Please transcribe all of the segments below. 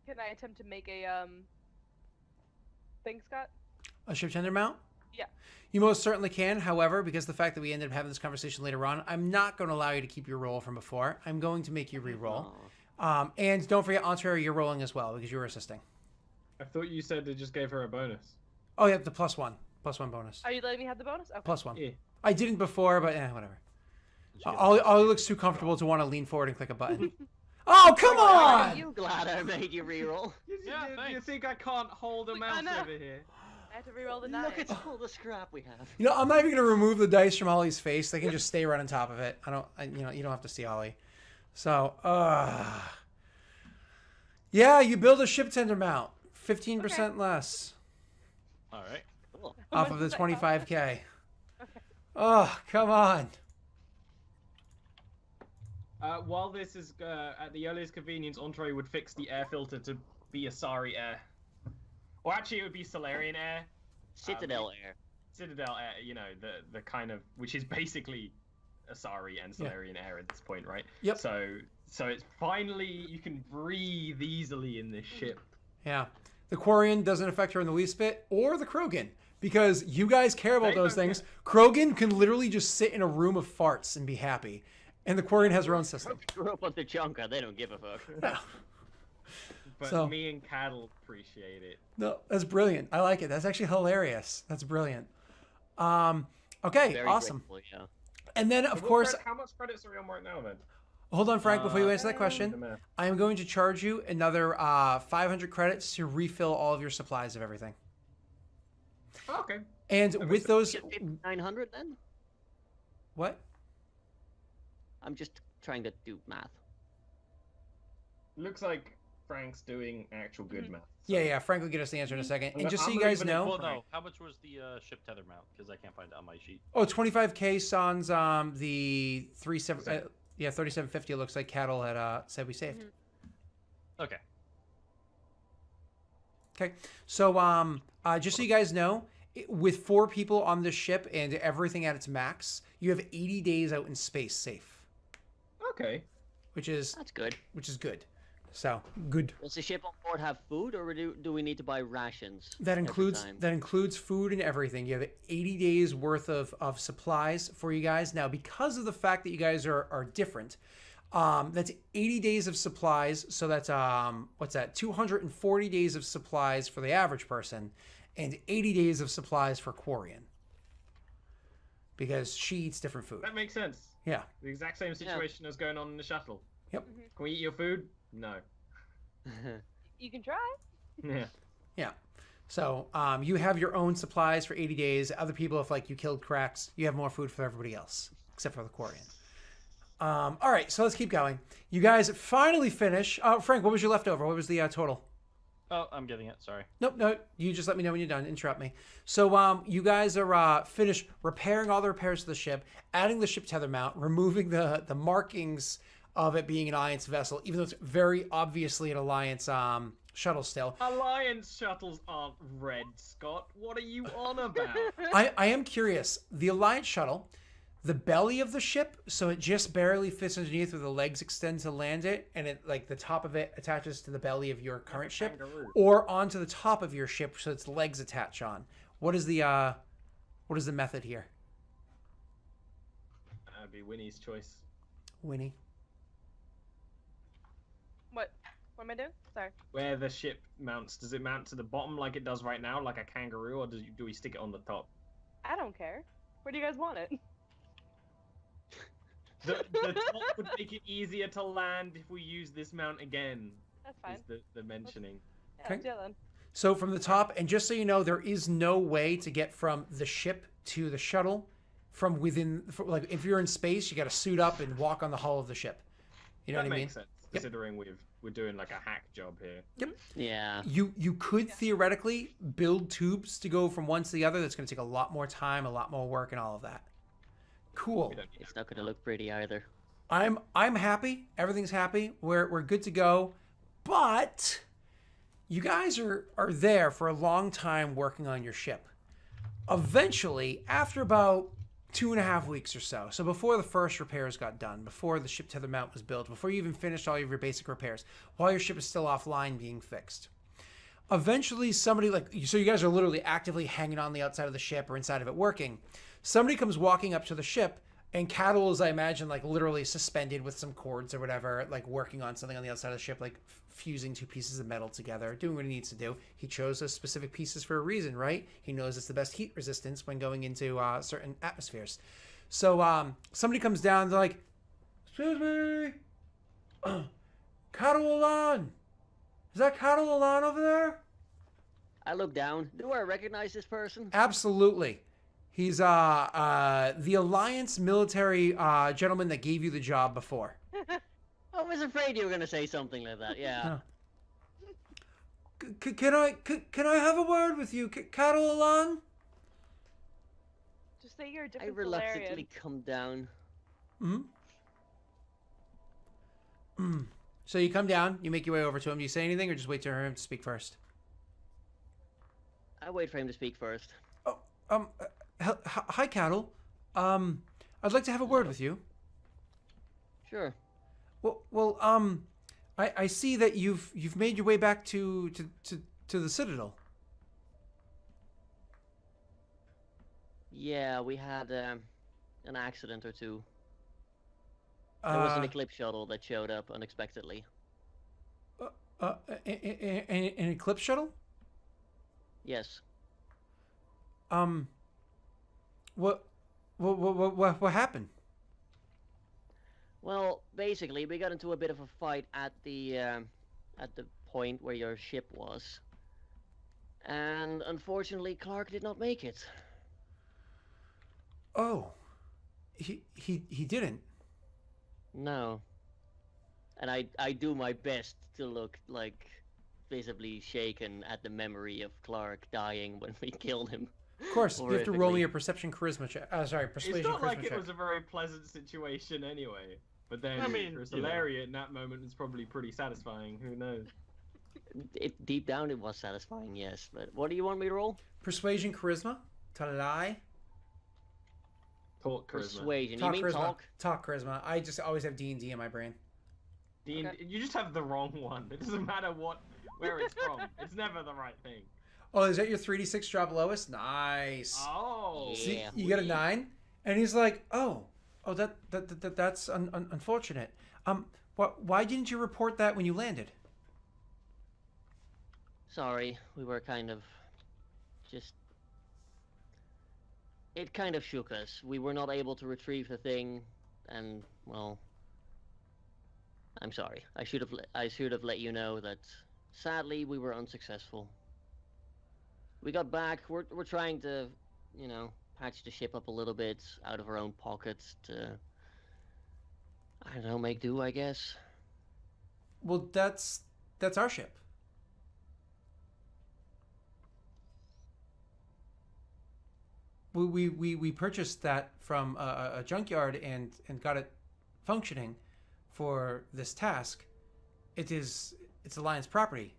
Can I attempt to make a thing, Scott? A ship tender mount? Yeah. You most certainly can. However, because of the fact that we ended up having this conversation later on, I'm not going to allow you to keep your roll from before. I'm going to make you re-roll. And don't forget, Ontario, you're rolling as well because you were assisting. I thought you said they just gave her a bonus. Oh, yeah, the +1 bonus. Are you letting me have the bonus? Okay. +1. Yeah. I didn't before, but whatever. Ollie looks too comfortable to want to lean forward and click a button. Oh, come Are on! you glad I made you reroll? You think I can't hold a mouse over here? I have to reroll the Look dice. at all the scrap we have. You know, I'm not even going to remove the dice from Ollie's face. They can just stay right on top of it. You don't have to see Ollie. So, yeah, you build a ship tender mount. 15% less. All right. Cool. Off of the 25k. Okay. Oh, come on. While this is at the earliest convenience, Entree would fix the air filter to be Asari air. Or actually, it would be Solarian air. Citadel air. Citadel air, you know, the kind of, which is basically Asari and Solarian air at this point, right? Yep. So it's finally, you can breathe easily in this ship. Yeah. The Quarian doesn't affect her in the least bit, or the Krogan, because you guys care about those things. Krogan can literally just sit in a room of farts and be happy. And the Quarian has her own system. Grew up on the Chunka, they don't give a fuck. No. But So- me and Cattle appreciate it. No, that's brilliant. I like it. That's actually hilarious. That's brilliant. Okay, Very awesome. grateful, yeah. And then, of course, How much credits are we on right now, then? hold on, Frank, before you answer that the question, math. I am going to charge you another 500 credits to refill all of your supplies of everything. Oh, okay. And with those... 900 then? What? I'm just trying to do math. Looks like Frank's doing actual good math. Yeah, Frank will get us the answer in a second. And just so I'm you guys leaving it know... Well, no. How much was the ship tether mount? Because I can't find it on my sheet. Oh, 25k sans the 3750 it looks like Cattle had said we saved. Okay. Okay. So just so you guys know, with 4 people on the ship and everything at its max, you have 80 days out in space safe. Okay. Which is That's good. good. So, good. Does the ship on board have food, or do we need to buy rations? That every includes time? food and everything. You have 80 days worth of supplies for you guys. Now, because of the fact that you guys are different, that's 80 days of supplies. So that's what's that? 240 days of supplies for the average person, and 80 days of supplies for Quarian. Because she eats different food. That makes sense. Yeah. The exact same situation as going on in the shuttle. Yep. Can we eat your food? No. You can try. Yeah. Yeah. So you have your own supplies for 80 days. Other people, if like you killed cracks, you have more food for everybody else, except for the Quarian. All right, so let's keep going. You guys finally finish. Frank, what was your leftover? What was the total? Oh, I'm getting it. Sorry. Nope, no. You just let me know when you're done. Interrupt me. So you guys are finished repairing all the repairs to the ship, adding the ship tether mount, removing the markings of it being an Alliance vessel, even though it's very obviously an Alliance shuttle still. Alliance shuttles aren't red, Scott. What are you on about? I am curious. The Alliance shuttle, the belly of the ship, so it just barely fits underneath where the legs extend to land it, and it like the top of it attaches to the belly of your current ship, or onto the top of your ship so its legs attach on. What is the method here? That'd be Winnie's choice. Winnie. What am I doing? Sorry. Where the ship mounts, does it mount to the bottom like it does right now, like a kangaroo, or do we stick it on the top? I don't care. Where do you guys want it? The top would make it easier to land if we use this mount again. That's fine. Is the mentioning. Yeah, let's do it then. So from the top, and just so you know, there is no way to get from the ship to the shuttle from within. Like if you're in space, you got to suit up and walk on the hull of the ship. You know That what I mean? makes sense, considering we're doing like a hack job here. Yep. Yeah. You could theoretically build tubes to go from one to the other. That's going to take a lot more time, a lot more work, and all of that. Cool. It's not going to look pretty either. I'm happy. Everything's happy. We're good to go. But you guys are there for a long time working on your ship. Eventually, after about 2.5 weeks or so. So before the first repairs got done, before the ship tether mount was built, before you even finished all of your basic repairs, while your ship is still offline being fixed. Eventually, somebody so you guys are literally actively hanging on the outside of the ship or inside of it working. Somebody comes walking up to the ship, and Cattle is, I imagine, like literally suspended with some cords or whatever, like working on something on the outside of the ship, like fusing two pieces of metal together, doing what he needs to do. He chose those specific pieces for a reason, right? He knows it's the best heat resistance when going into certain atmospheres. So somebody comes down, they're like, "Excuse me, Cattle Alon. Is that Cattle Alon over there?" I look down. Do I recognize this person? Absolutely. He's the Alliance military gentleman that gave you the job before. I was afraid you were gonna say something like that. Yeah. Can I have a word with you, Cattle Alon? Just say you're a I different reluctantly Solarian. come down. So you come down, you make your way over to him. Do you say anything, or just wait for him to speak first? I wait for him to speak first. Oh, hi, Cattle. I'd like to have a word with you. Sure. Well, I see that you've made your way back to the Citadel. Yeah, we had an accident or two. There was an Eclipse shuttle that showed up unexpectedly. An Eclipse shuttle? Yes. What happened? Well, basically, we got into a bit of a fight at the point where your ship was, and unfortunately, Clark did not make it. Oh, he didn't. No. And I do my best to look like visibly shaken at the memory of Clark dying when we killed him. Of course, you have to roll me Horrifically. a perception charisma check. Persuasion It's not charisma like check. it was a very pleasant situation anyway. But then, I mean, for a you know. Solarian, that moment is probably pretty satisfying. Who knows? Deep down, it was satisfying, yes. But what do you want me to roll? Persuasion charisma to lie. Talk charisma. Persuasion. Talk you mean charisma. talk? Talk charisma. I just always have D&D in my brain. Okay. You just have the wrong one. It doesn't matter where it's from. It's never the right thing. Oh, is that your 3d6 drop lowest? Nice. Oh. See, Yeah. you get a 9, and he's like, that's unfortunate. Why didn't you report that when you landed? Sorry, we were kind of just... It kind of shook us. We were not able to retrieve the thing, and, well... I'm sorry. I should have let you know that, sadly, we were unsuccessful. We got back. We're trying to, patch the ship up a little bit out of our own pockets to, I don't know, make do, I guess. Well, that's our ship. We purchased that from a junkyard and got it functioning for this task. It's Alliance property.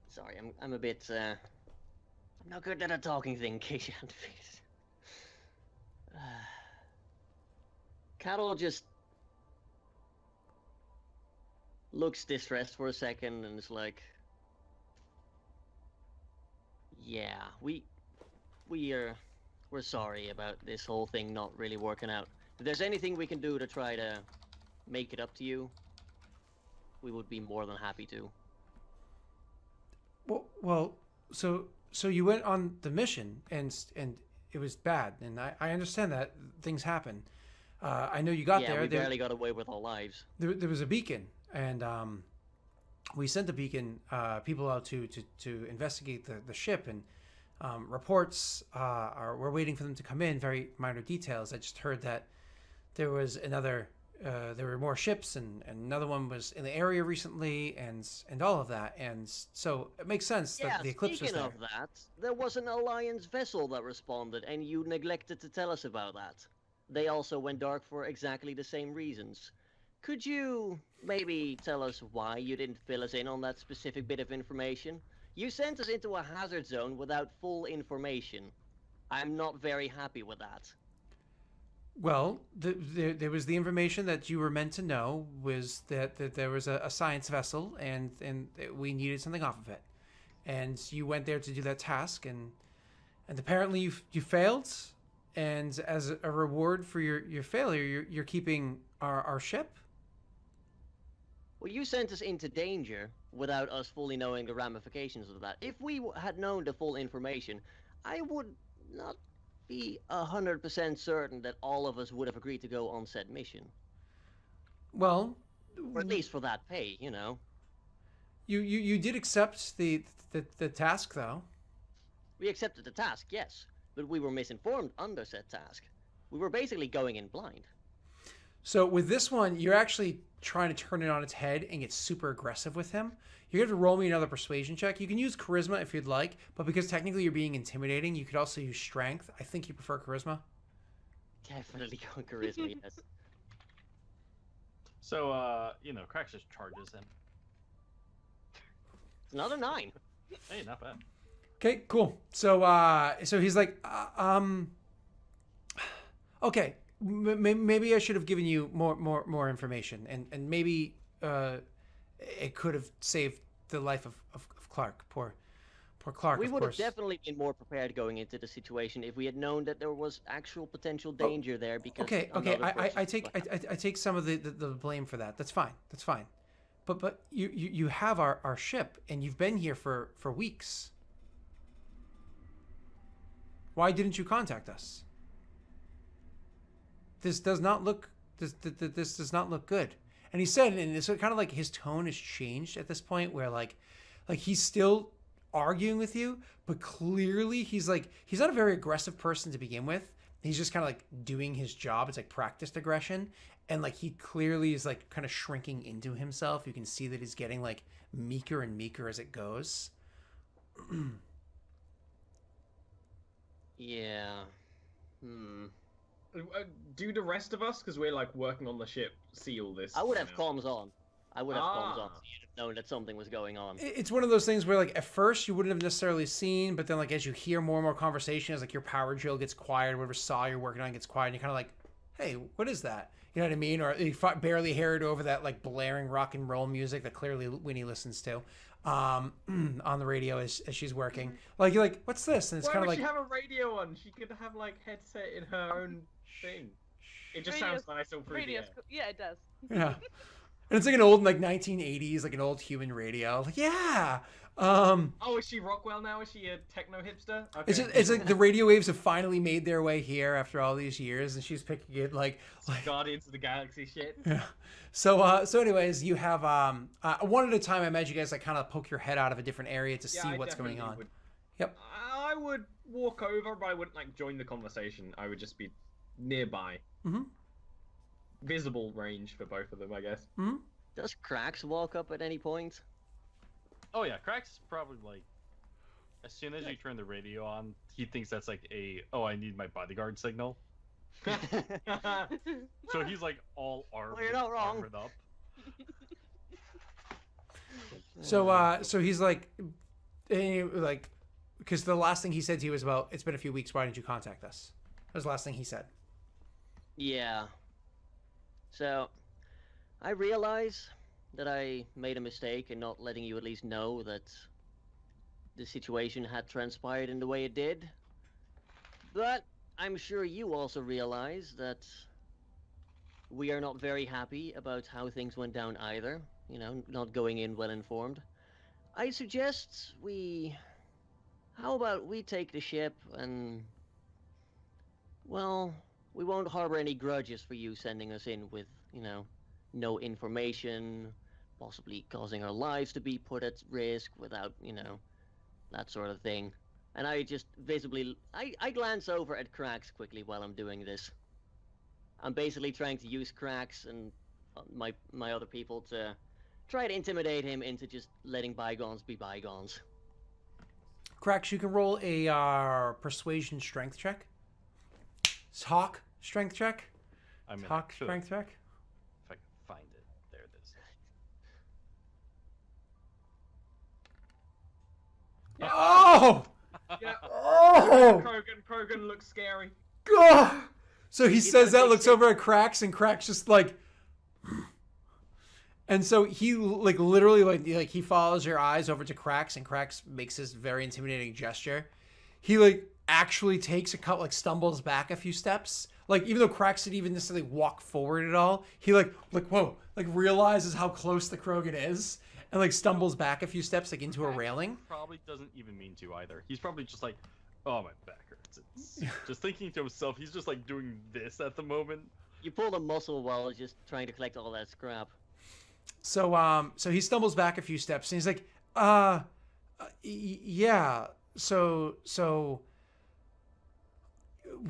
Sorry, I'm a bit, I'm not good at a talking thing, in case you hadn't figured. Cattle just looks distressed for a second and is like, yeah, we're sorry about this whole thing not really working out. If there's anything we can do to try to make it up to you, we would be more than happy to. Well, so you went on the mission and it was bad, and I understand that things happen. I know you got there. We barely got away with our lives. There was a beacon, and we sent the beacon people out to investigate the ship, and reports we're waiting for them to come in. Very minor details. I just heard that there was another. There were more ships, and another one was in the area recently, and all of that. And so it makes sense that the Eclipse was speaking there. of that, there was an Alliance vessel that responded, and you neglected to tell us about that. They also went dark for exactly the same reasons. Could you maybe tell us why you didn't fill us in on that specific bit of information? You sent us into a hazard zone without full information. I'm not very happy with that. Well, there was the information that you were meant to know was that there was a science vessel and we needed something off of it, and you went there to do that task, and apparently you failed, and as a reward for your failure, you're keeping our ship. Well, you sent us into danger without us fully knowing the ramifications of that. If we had known the full information, I would not be 100% certain that all of us would have agreed to go on said mission. Well, Or at least for that pay, you know. you did accept the task, though. We accepted the task, yes, but we were misinformed under said task. We were basically going in blind. So with this one, you're actually trying to turn it on its head and get super aggressive with him. You're going to roll me another persuasion check. You can use charisma if you'd like, but because technically you're being intimidating, you could also use strength. I think you prefer charisma. Definitely go charisma, yes. So, Cracks just charges him. It's another 9. Hey, not bad. Okay, cool. So he's like, okay, maybe I should have given you more information, and maybe it could have saved the life of Clark. Poor Clark. We of would have course. definitely been more prepared going into the situation if we had known that there was actual potential danger there. Because Okay. I take some of the blame for that. That's fine. But you have our ship, and you've been here for weeks. Why didn't you contact us? This does not look this does not look good. And he said, and it's kind of like his tone has changed at this point, where like he's still arguing with you, but clearly he's not a very aggressive person to begin with. He's just kind of like doing his job. It's like practiced aggression, and like he clearly is like kind of shrinking into himself. You can see that he's getting like meeker and meeker as it goes. Yeah. Do the rest of us, because we're like working on the ship, see all this? I would have now? comms on. I would have comms on. Ah. So you'd have known that something was going on. It's one of those things where like at first you wouldn't have necessarily seen, but then like as you hear more and more conversation, as like your power drill gets quiet, or whatever saw you're working on gets quiet, and you're kind of like, hey, what is that? You know what I mean? Or you barely hear it over that like blaring rock and roll music that clearly Winnie listens to on the radio as she's working. Like you're like, what's this? And it's Why kind of would like, she have a radio on? She could have like headset in her own thing. It just Radio's- sounds nice all through the Radio's air. cool. Yeah, it does. yeah. And it's like an old like 1980s, like an old human radio. Like yeah. Oh, is she Rockwell now? Is she a techno hipster? Okay. It's like the radio waves have finally made their way here after all these years, and she's picking it like Guardians of the Galaxy shit. yeah. So anyways, you have one at a time. I imagine you guys like kind of poke your head out of a different area to see I what's going definitely on. would. Yep. I would walk over, but I wouldn't like join the conversation. I would just be nearby. Mhm. Visible range for both of them, I guess. Mhm. Does Cracks walk up at any point? Oh yeah, Cracks is probably like, as soon as you turn the radio on, he thinks that's like I need my bodyguard signal. So he's like all armed, Well, you're not wrong. armored up. So he's like, because the last thing he said to you was about, it's been a few weeks. Why didn't you contact us? That was the last thing he said. Yeah. So, I realize that I made a mistake in not letting you at least know that the situation had transpired in the way it did. But I'm sure you also realize that we are not very happy about how things went down either. You know, not going in well informed. I suggest how about we take the ship and, well, we won't harbor any grudges for you sending us in with, no information, possibly causing our lives to be put at risk without, that sort of thing. And I just visibly, I glance over at Cracks quickly while I'm doing this. I'm basically trying to use Cracks and my other people to try to intimidate him into just letting bygones be bygones. Cracks, you can roll a persuasion strength check. Talk strength check. I mean, Talk I could, strength check. if I can find it. Yeah. Oh! Yeah. Oh! Krogan looks scary. God! So he He's says got a that, big looks stick. over at Cracks, and Cracks just like... And so he like literally like he follows your eyes over to Cracks, and Cracks makes this very intimidating gesture. He like actually takes a couple, like stumbles back a few steps. Like even though Cracks didn't even necessarily walk forward at all, he like whoa, like realizes how close the Krogan is, and like stumbles back a few steps like into a railing. Probably doesn't even mean to either. He's probably just like, oh, my back hurts. It's just thinking to himself. He's just like doing this at the moment. You pulled a muscle while just trying to collect all that scrap. So so he stumbles back a few steps, and he's like, yeah. So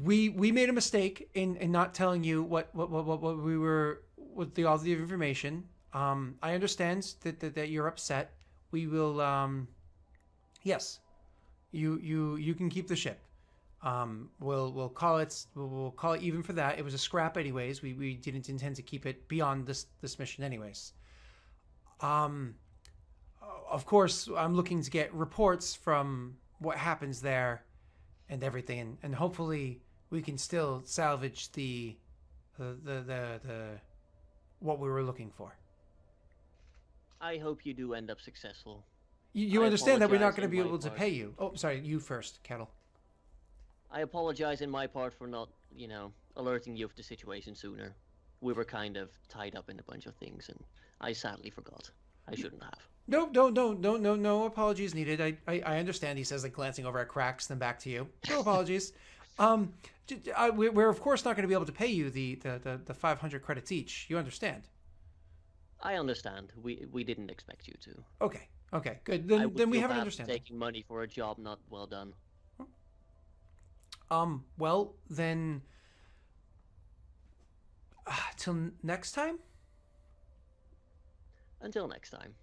we made a mistake in not telling you what we were with all the information. I understand that you're upset. We will yes, you can keep the ship. We'll call it even for that. It was a scrap anyways. We didn't intend to keep it beyond this mission anyways. Of course, I'm looking to get reports from what happens there and everything, and hopefully we can still salvage the what we were looking for. I hope you do end up successful. You I understand that we're not apologize going to be in my able to part. pay you. Oh, sorry, you first, Kettle. I apologize in my part for not, alerting you of the situation sooner. We were kind of tied up in a bunch of things, and I sadly forgot. I shouldn't have. No apologies needed. I understand. He says, like glancing over at Cracks, then back to you. No apologies. We're of course not going to be able to pay you the 500 credits each. You understand? I understand. We didn't expect you to. Okay, good. I would Then we feel have an bad understanding. taking money for a job not well done. Well then, till next time. Until next time.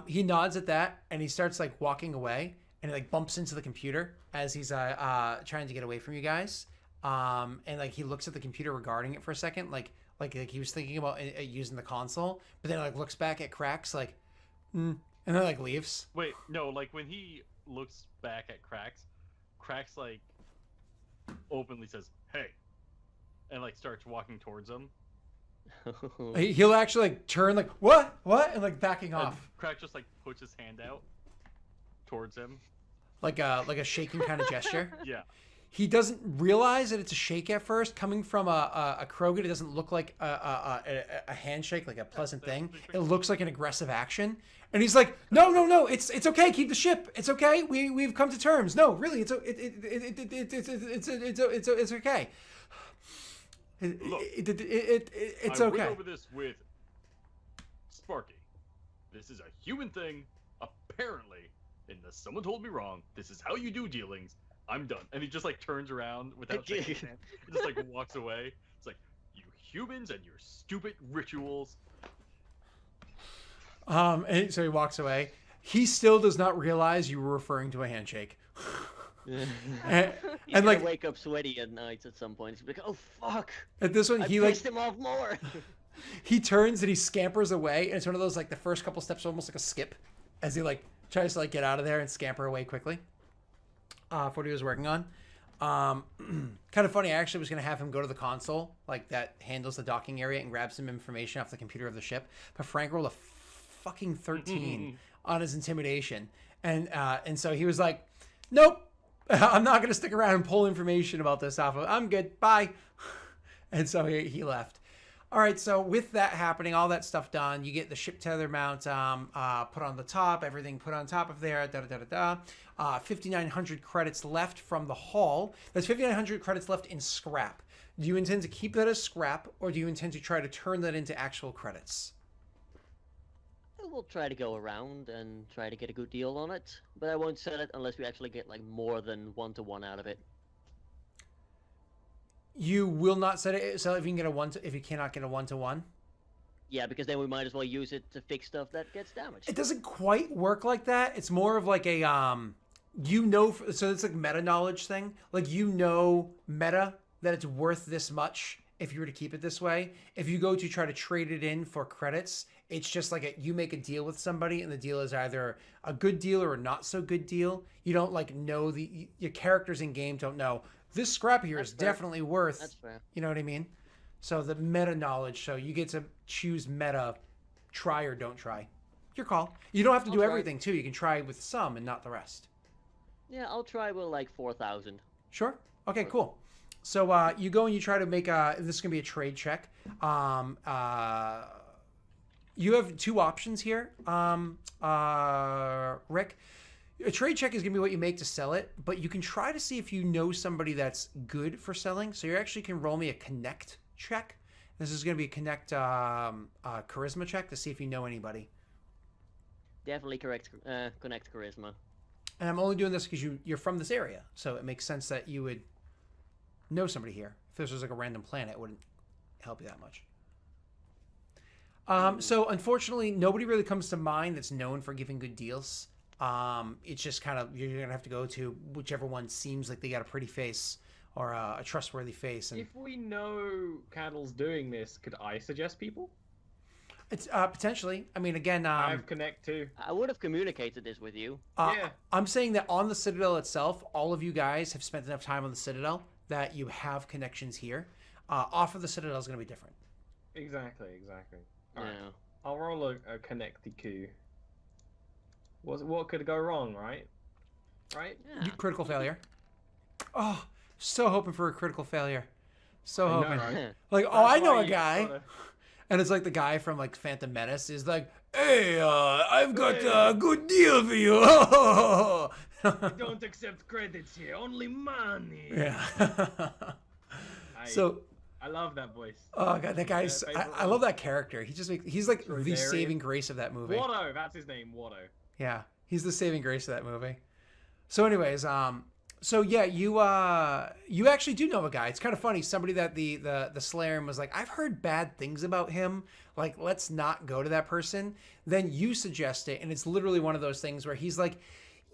He nods at that, and he starts like walking away, and he like bumps into the computer as he's trying to get away from you guys. And like he looks at the computer regarding it for a second, like he was thinking about using the console, but then like looks back at Cracks like, and then like leaves. Wait, no, like when he looks back at Cracks like openly says, "Hey," and like starts walking towards him. He'll actually like turn like what, and like backing And off, Cracks just like puts his hand out towards him. like a shaking kind of gesture. Yeah. He doesn't realize that it's a shake at first. Coming from a Krogan, it doesn't look like a handshake, like a pleasant thing. It looks like an aggressive action. And he's like, no, it's okay. Keep the ship. It's okay. We've come to terms. No, really, it's okay. Look, It's I okay. went over this with Sparky. This is a human thing, apparently. Unless someone told me wrong, this is how you do dealings. I'm done. And he just like turns around without shaking his hand. He just like walks away. It's like, you humans and your stupid rituals. And so he walks away. He still does not realize you were referring to a handshake. He's and gonna like wake up sweaty at night at some point. He's gonna be like, "Oh fuck! at this one, I he like pissed him off more." he turns and he scampers away, and it's one of those like the first couple steps, almost like a skip, as he like tries to like get out of there and scamper away quickly. For what he was working on. Kind of funny. I actually was gonna have him go to the console, like that handles the docking area, and grab some information off the computer of the ship. But Frank rolled a fucking 13 on his intimidation, and so he was like, "Nope, I'm not gonna stick around and pull information about this off of. I'm good. Bye." And so he left. All right, so with that happening, all that stuff done, you get the ship tether mount put on the top, everything put on top of there, 5,900 credits left from the haul. There's 5,900 credits left in scrap. Do you intend to keep that as scrap, or do you intend to try to turn that into actual credits? We'll try to go around and try to get a good deal on it, but I won't sell it unless we actually get like more than 1-to-1 out of it. You will not sell it if you can get if you cannot get a 1-to-1. Yeah, because then we might as well use it to fix stuff that gets damaged. It doesn't quite work like that. It's more of like a so it's like meta knowledge thing. Like meta that it's worth this much if you were to keep it this way. If you go to try to trade it in for credits, it's just like you make a deal with somebody, and the deal is either a good deal or a not so good deal. You don't like know your characters in game don't know this scrap here is definitely worth. That's fair. You know what I mean? So the meta knowledge. So you get to choose meta, try or don't try. Your call. You don't have to do everything too. You can try with some and not the rest. Yeah, I'll try with like 4,000. Sure. Okay, cool. So you go and you try to make this is gonna be a trade check. You have two options here, Rick. A trade check is gonna be what you make to sell it, but you can try to see if you know somebody that's good for selling. So you actually can roll me a connect check. This is gonna be a connect charisma check to see if you know anybody. Definitely correct. Connect charisma. And I'm only doing this because you're from this area, so it makes sense that you would know somebody here. If this was like a random planet, it wouldn't help you that much. So unfortunately, nobody really comes to mind that's known for giving good deals. It's just kind of, you're gonna have to go to whichever one seems like they got a pretty face or a trustworthy face. And if we know Cattle's doing this, could I suggest people? it's potentially. I mean, again, I have Connect too. I would have communicated this with you. Yeah. I'm saying that on the Citadel itself, all of you guys have spent enough time on the Citadel that you have connections here. Off of the Citadel is gonna be different. Exactly. All right. Yeah. I'll roll a Connecty coup. What could go wrong, right? Right? Yeah. Critical failure. Oh, so hoping for a critical failure. So I know, hoping. right? Like, That's I know why a you guy. gotta- And it's like the guy from like Phantom Menace is like, hey, I've got a good deal for you. I don't accept credits here, only money. Yeah. I So, love that voice. oh god, that guy's. I love that character. He's like the Troydarian. saving grace of that movie. Watto, that's his name, Watto. Yeah, he's the saving grace of that movie. So, anyways, so yeah, you actually do know a guy. It's kind of funny. Somebody that the Slayerian was like, I've heard bad things about him. Like, let's not go to that person. Then you suggest it, and it's literally one of those things where he's like,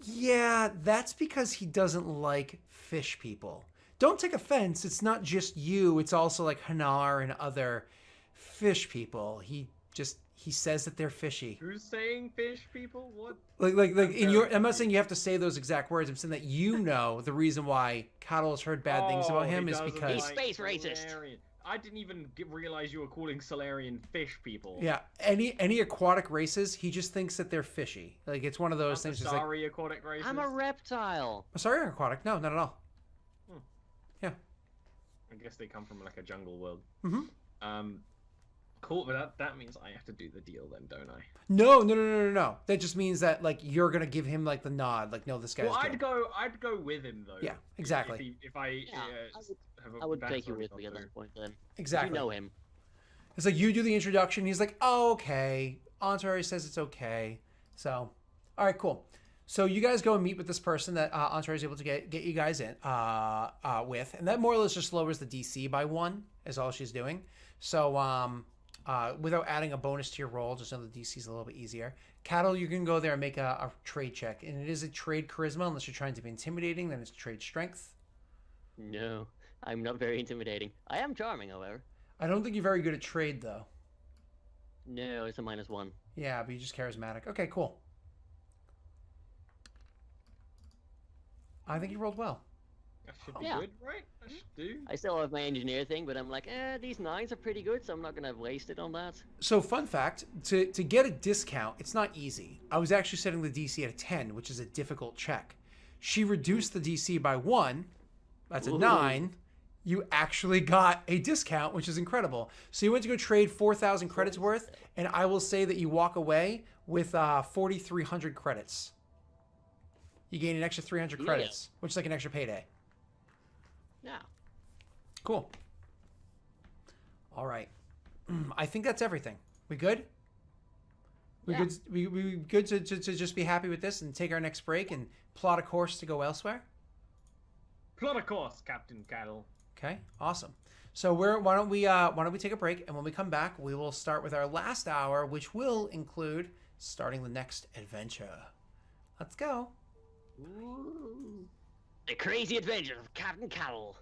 yeah, that's because he doesn't like fish people. Don't take offense. It's not just you. It's also like Hanar and other fish people. He says that they're fishy. Who's saying fish people? What? Like in your. I'm not saying you have to say those exact words. I'm saying that you know the reason why Cottle has heard bad things about him he is doesn't because He's space racist. Solarian. I didn't even realize you were calling Solarian fish people. yeah, any aquatic races, he just thinks that they're fishy. Like it's one of those things. Just like, Sorry, aquatic races. I'm a reptile. sorry, aquatic. No, not at all. I guess they come from like a jungle world. Mm-hmm. Cool, but that means I have to do the deal then, don't I? No. That just means that like you're gonna give him like the nod, like no, this guy's Well, good. I'd go with him though. Yeah, exactly. If I have a I would backstory take you with or me at that something. point then. Exactly. You know him. It's like you do the introduction. He's like, oh, okay. Entourage says it's okay. So, all right, cool. So you guys go and meet with this person that Entourage is able to get you guys in with, and that more or less just lowers the DC by 1 is all she's doing. So without adding a bonus to your roll, just know the DC is a little bit easier. Cattle, you can go there and make a trade check, and it is a trade charisma unless you're trying to be intimidating. Then it's trade strength. No, I'm not very intimidating. I am charming, however. I don't think you're very good at trade though. No, it's a -1. Yeah, but you're just charismatic. Okay, cool. I think you rolled well. That should be Yeah. good, right? That should do. I still have my engineer thing, but I'm like, these 9s are pretty good, so I'm not gonna waste it on that. So, fun fact, to get a discount, it's not easy. I was actually setting the DC at a 10, which is a difficult check. She reduced the DC by 1. That's a Ooh. 9. You actually got a discount, which is incredible. So you went to go trade 4,000 credits worth, and I will say that you walk away with 4,300 credits. You gain an extra 300 credits, which is like an extra payday. Yeah. Cool. All right. I think that's everything. We good? We Yeah. good? We good to just be happy with this and take our next break and plot a course to go elsewhere? Plot a course, Captain Cattle. Okay, awesome. So why don't we take a break, and when we come back, we will start with our last hour, which will include starting the next adventure. Let's go. Ooh. The crazy adventures of Captain Cattle.